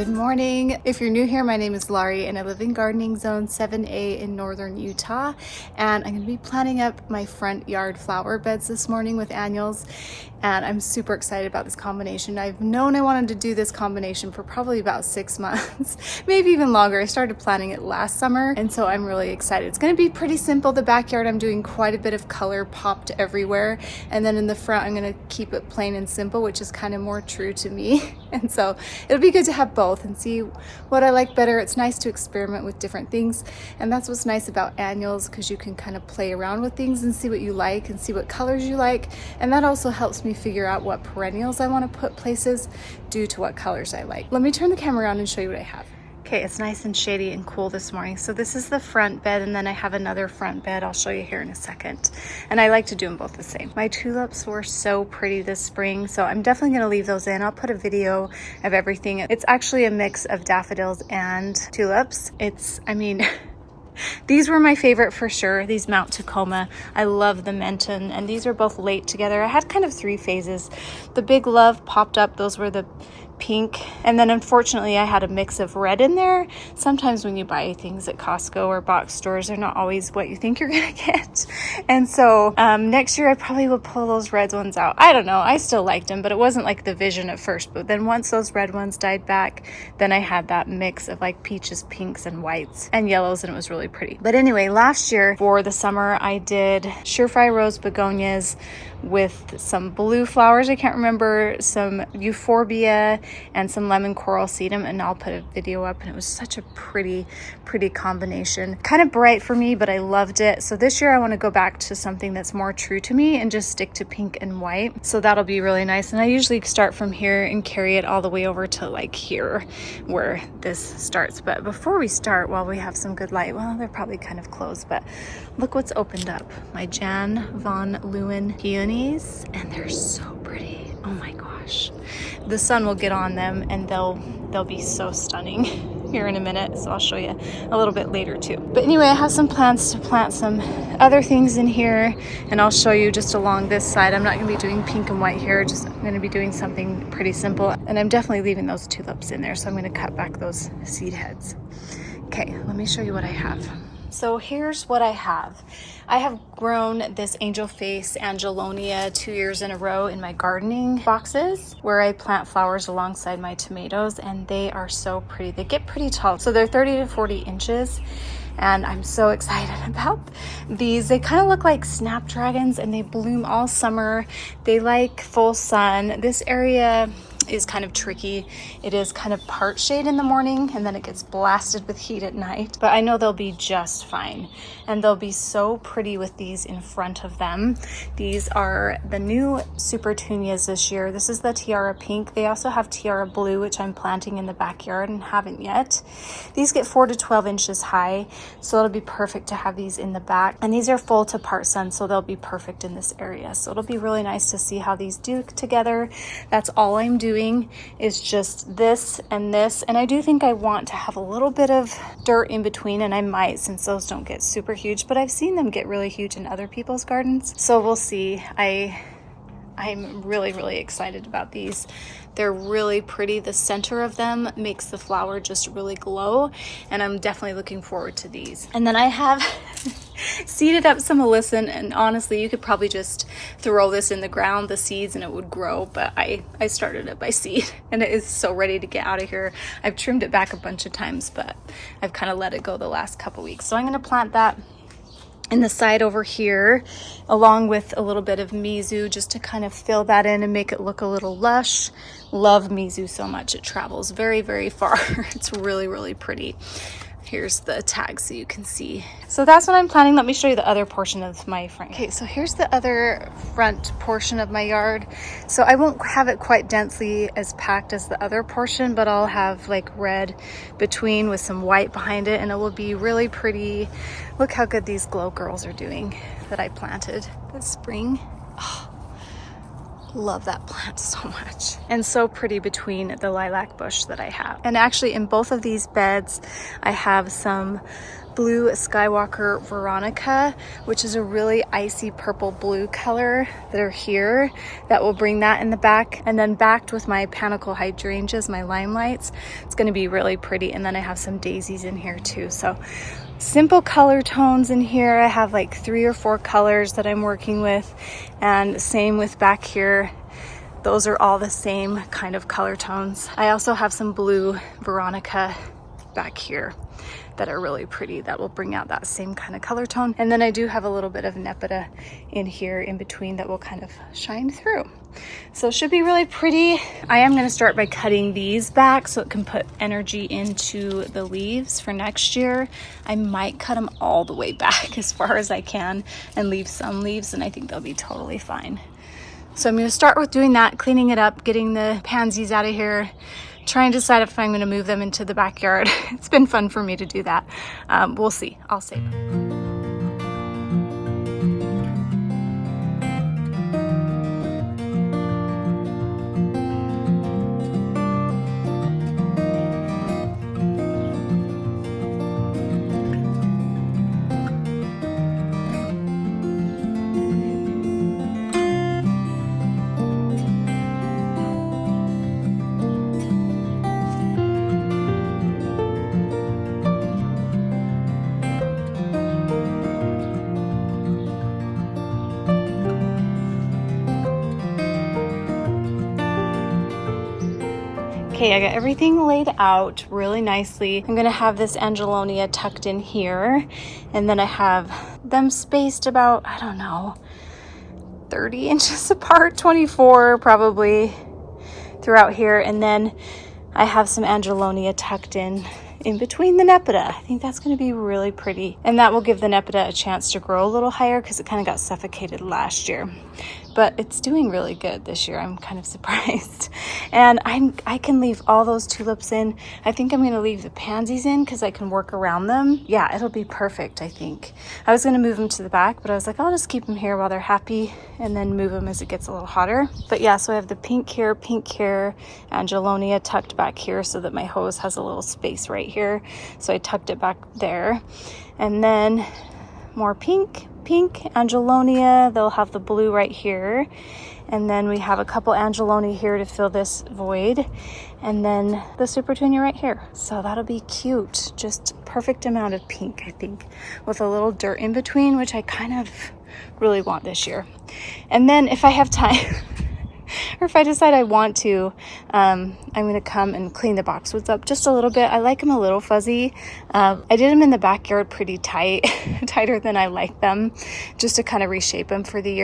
Good morning. If you're new here, my name is Laurie and I live in Gardening Zone 7A in northern Utah, and I'm going to be planting up my front yard flower beds this morning with annuals, and I'm super excited about this combination. I've known I wanted to do this combination for probably about 6 months, maybe even longer. I started planting it last summer, and so I'm really excited. It's going to be pretty simple. The backyard, I'm doing quite a bit of color popped everywhere, and then in the front I'm going to keep it plain and simple, which is kind of more true to me. And so it'll be good to have both and see what I like better. It's nice to experiment with different things, and that's what's nice about annuals, because you can kind of play around with things and see what you like and see what colors you like, and that also helps me figure out what perennials I want to put places due to what colors I like. Let me turn the camera around and show you what I have. Okay, it's nice and shady and cool this morning. So this is the front bed, and then I have another front bed I'll show you here in a second. And I like to do them both the same. My tulips were so pretty this spring, so I'm definitely gonna leave those in. I'll put a video of everything. It's actually a mix of daffodils and tulips. These were my favorite for sure, these Mount Tacoma. I love the Menton, and these are both late together. I had kind of 3 phases. The Big Love popped up, those were the pink, and then unfortunately I had a mix of red in there. Sometimes when you buy things at Costco or box stores, they're not always what you think you're gonna get, and so next year I probably will pull those red ones out. I don't know, I still liked them, but it wasn't like the vision at first. But then once those red ones died back, then I had that mix of like peaches, pinks, and whites and yellows, and it was really pretty. But anyway, last year for the summer I did Surefire Rose begonias with some blue flowers, I can't remember, some euphorbia and some lemon coral sedum, and I'll put a video up, and it was such a pretty combination. Kind of bright for me, but I loved it. So this year I want to go back to something that's more true to me and just stick to pink and white. So that'll be really nice. And I usually start from here and carry it all the way over to like here where this starts. But before we start, while we have some good light, well, they're probably kind of closed, but look what's opened up. My Jan von Leeuwen peonies, and they're so pretty. Oh my gosh. The sun will get on them and they'll be so stunning here in a minute, so I'll show you a little bit later too. But anyway, I have some plans to plant some other things in here, and I'll show you just along this side. I'm not going to be doing pink and white here, just I'm going to be doing something pretty simple, and I'm definitely leaving those tulips in there, so I'm going to cut back those seed heads. Okay, let me show you what I have. So here's what I have. I have grown this Angelface Angelonia 2 years in a row in my gardening boxes where I plant flowers alongside my tomatoes, and they are so pretty. They get pretty tall. So they're 30 to 40 inches. And I'm so excited about these. They kind of look like snapdragons, and they bloom all summer. They like full sun. This area is kind of tricky. It is kind of part shade in the morning, and then it gets blasted with heat at night, but I know they'll be just fine, and they'll be so pretty with these in front of them. These are the new Supertunias this year. This is the Tiara pink. They also have Tiara blue, which I'm planting in the backyard and haven't yet. These get 4 to 12 inches high, so it'll be perfect to have these in the back, and these are full to part sun, so they'll be perfect in this area. So it'll be really nice to see how these do together. That's all I'm doing is just this, and I do think I want to have a little bit of dirt in between, and I might, since those don't get super huge, but I've seen them get really huge in other people's gardens, so we'll see. I'm really excited about these. They're really pretty. The center of them makes the flower just really glow, and I'm definitely looking forward to these. And then I have seeded up some alyssum, and honestly, you could probably just throw this in the ground, the seeds, and it would grow, but I started it by seed, and it is so ready to get out of here. I've trimmed it back a bunch of times, but I've kind of let it go the last couple weeks. So I'm going to plant that in the side over here, along with a little bit of mizu, just to kind of fill that in and make it look a little lush. Love mizu so much. It travels very far. It's really pretty. Here's the tag so you can see. So that's what I'm planning. Let me show you the other portion of my front. Okay, so here's the other front portion of my yard. So I won't have it quite densely as packed as the other portion, but I'll have like red between with some white behind it, and it will be really pretty. Look how good these glow girls are doing that I planted this spring. Oh, love that plant so much, and so pretty between the lilac bush that I have. And actually in both of these beds I have some blue Skywalker Veronica, which is a really icy purple blue color that are here. That will bring that in the back. And then backed with my panicle hydrangeas, my limelights. It's gonna be really pretty. And then I have some daisies in here too. So simple color tones in here. I have like 3 or 4 colors that I'm working with. And same with back here. Those are all the same kind of color tones. I also have some blue Veronica back here that are really pretty that will bring out that same kind of color tone. And then I do have a little bit of Nepeta in here in between that will kind of shine through. So it should be really pretty. I am going to start by cutting these back so it can put energy into the leaves for next year. I might cut them all the way back as far as I can and leave some leaves, and I think they'll be totally fine. So I'm going to start with doing that, cleaning it up, getting the pansies out of here, trying to decide if I'm going to move them into the backyard. It's been fun for me to do that. We'll see. I'll save it. Okay, I got everything laid out really nicely. I'm gonna have this Angelonia tucked in here, and then I have them spaced about, I don't know, 30 inches apart, 24 probably throughout here. And then I have some Angelonia tucked in between the Nepeta. I think that's going to be really pretty. And that will give the Nepeta a chance to grow a little higher because it kind of got suffocated last year. But it's doing really good this year. I'm kind of surprised. And I can leave all those tulips in. I think I'm going to leave the pansies in because I can work around them. Yeah, it'll be perfect, I think. I was going to move them to the back, but I was like, I'll just keep them here while they're happy and then move them as it gets a little hotter. But yeah, so I have the pink here, Angelonia tucked back here so that my hose has a little space right here. So I tucked it back there. And then more pink, Angelonia. They'll have the blue right here. And then we have a couple Angelonia here to fill this void. And then the Supertunia right here. So that'll be cute. Just perfect amount of pink, I think, with a little dirt in between, which I kind of really want this year. And then if I have time, or if I decide I want to, I'm going to come and clean the boxwoods up just a little bit. I like them a little fuzzy. I did them in the backyard pretty tight, tighter than I like them, just to kind of reshape them for the year.